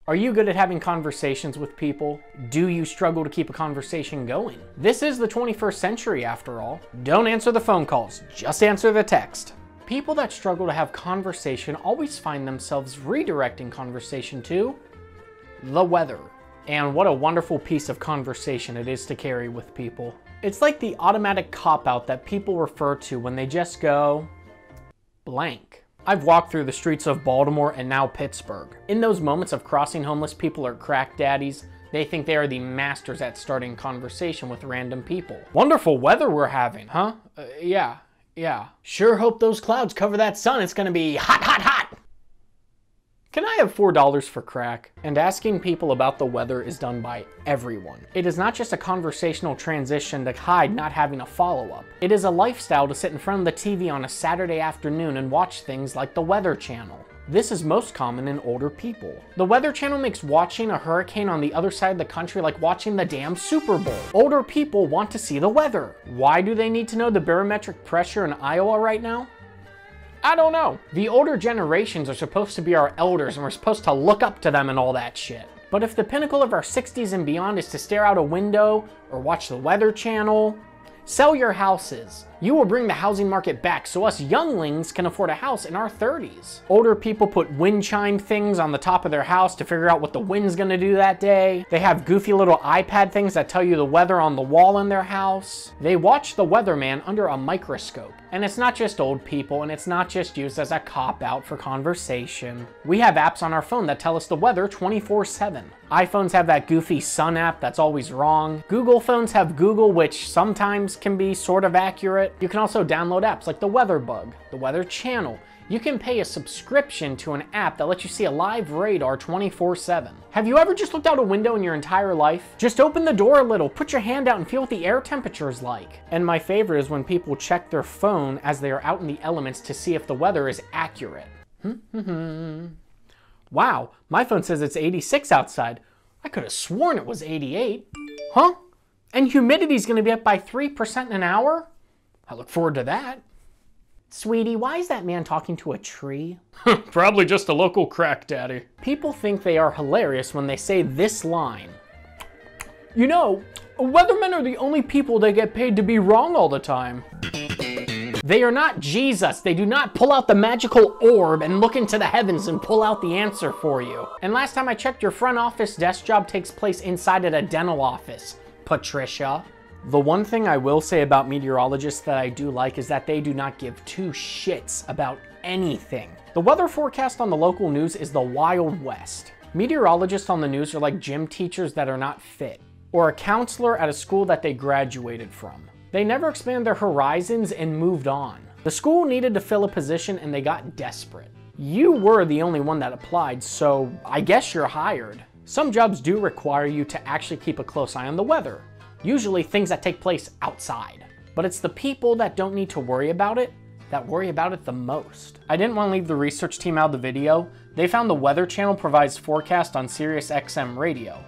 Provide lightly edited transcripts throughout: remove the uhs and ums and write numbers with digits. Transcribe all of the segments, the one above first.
Are you good at having conversations with people? Do you struggle to keep a conversation going? This is the 21st century after all. Don't answer the phone calls, just answer the text. People that struggle to have conversation always find themselves redirecting conversation to the weather. And what a wonderful piece of conversation it is to carry with people. It's like the automatic cop-out that people refer to when they just go blank. I've walked through the streets of Baltimore and now Pittsburgh. In those moments of crossing homeless people or crack daddies, they think they are the masters at starting conversation with random people. Wonderful weather we're having, huh? Yeah. Sure hope those clouds cover that sun. It's gonna be hot, hot, hot. Can I have $4 for crack? And asking people about the weather is done by everyone. It is not just a conversational transition to hide not having a follow-up. It is a lifestyle to sit in front of the TV on a Saturday afternoon and watch things like the Weather Channel. This is most common in older people. The Weather Channel makes watching a hurricane on the other side of the country like watching the damn Super Bowl. Older people want to see the weather. Why do they need to know the barometric pressure in Iowa right now? I don't know. The older generations are supposed to be our elders and we're supposed to look up to them and all that shit. But if the pinnacle of our 60s and beyond is to stare out a window or watch the Weather Channel, sell your houses. You will bring the housing market back so us younglings can afford a house in our 30s. Older people put wind chime things on the top of their house to figure out what the wind's gonna do that day. They have goofy little iPad things that tell you the weather on the wall in their house. They watch the weatherman under a microscope. And it's not just old people, and it's not just used as a cop-out for conversation. We have apps on our phone that tell us the weather 24/7. iPhones have that goofy sun app that's always wrong. Google phones have Google, which sometimes can be sort of accurate. You can also download apps like the Weather Bug, the Weather Channel. You can pay a subscription to an app that lets you see a live radar 24/7. Have you ever just looked out a window in your entire life? Just open the door a little, put your hand out and feel what the air temperature is like. And my favorite is when people check their phone as they are out in the elements to see if the weather is accurate. Wow, my phone says it's 86 outside. I could have sworn it was 88. Huh? And humidity's gonna be up by 3% in an hour? I look forward to that. Sweetie, why is that man talking to a tree? Probably just a local crack daddy. People think they are hilarious when they say this line. You know, weathermen are the only people that get paid to be wrong all the time. They are not Jesus. They do not pull out the magical orb and look into the heavens and pull out the answer for you. And last time I checked, your front office desk job takes place inside at a dental office, Patricia. The one thing I will say about meteorologists that I do like is that they do not give two shits about anything. The weather forecast on the local news is the Wild West. Meteorologists on the news are like gym teachers that are not fit, or a counselor at a school that they graduated from. They never expanded their horizons and moved on. The school needed to fill a position and they got desperate. You were the only one that applied, so I guess you're hired. Some jobs do require you to actually keep a close eye on the weather. Usually things that take place outside. But it's the people that don't need to worry about it that worry about it the most. I didn't want to leave the research team out of the video. They found the Weather Channel provides forecast on Sirius XM radio.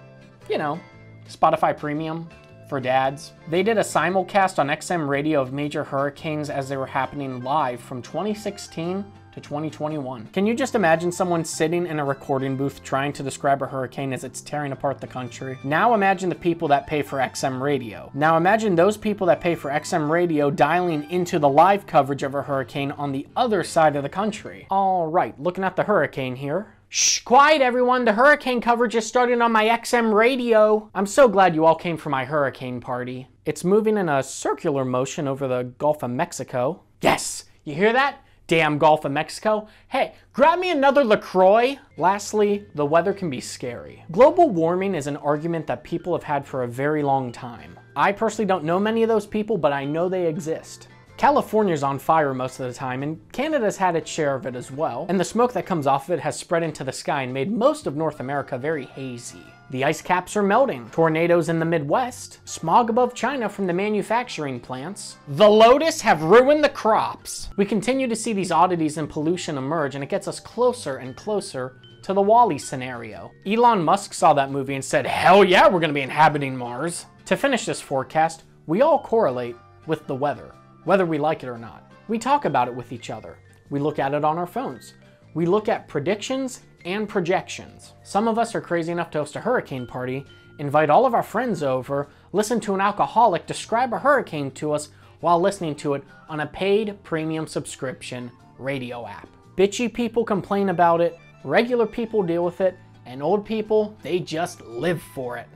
You know, Spotify Premium for dads. They did a simulcast on XM radio of major hurricanes as they were happening live from 2016 to 2021. Can you just imagine someone sitting in a recording booth trying to describe a hurricane as it's tearing apart the country? Now imagine the people that pay for XM radio. Now imagine those people that pay for XM radio dialing into the live coverage of a hurricane on the other side of the country. All right, looking at the hurricane here. Shh, quiet everyone, the hurricane coverage is starting on my XM radio. I'm so glad you all came for my hurricane party. It's moving in a circular motion over the Gulf of Mexico. Yes, you hear that? Damn Gulf of Mexico. Hey, grab me another LaCroix. Lastly, the weather can be scary. Global warming is an argument that people have had for a very long time. I personally don't know many of those people, but I know they exist. California's on fire most of the time, and Canada's had its share of it as well, and the smoke that comes off of it has spread into the sky and made most of North America very hazy. The ice caps are melting, tornadoes in the Midwest, smog above China from the manufacturing plants. The locusts have ruined the crops. We continue to see these oddities and pollution emerge, and it gets us closer and closer to the WALL-E scenario. Elon Musk saw that movie and said, hell yeah, we're gonna be inhabiting Mars. To finish this forecast, we all correlate with the weather, whether we like it or not. We talk about it with each other. We look at it on our phones. We look at predictions and projections. Some of us are crazy enough to host a hurricane party, invite all of our friends over, listen to an alcoholic describe a hurricane to us while listening to it on a paid premium subscription radio app. Bitchy people complain about it, regular people deal with it, and old people, they just live for it.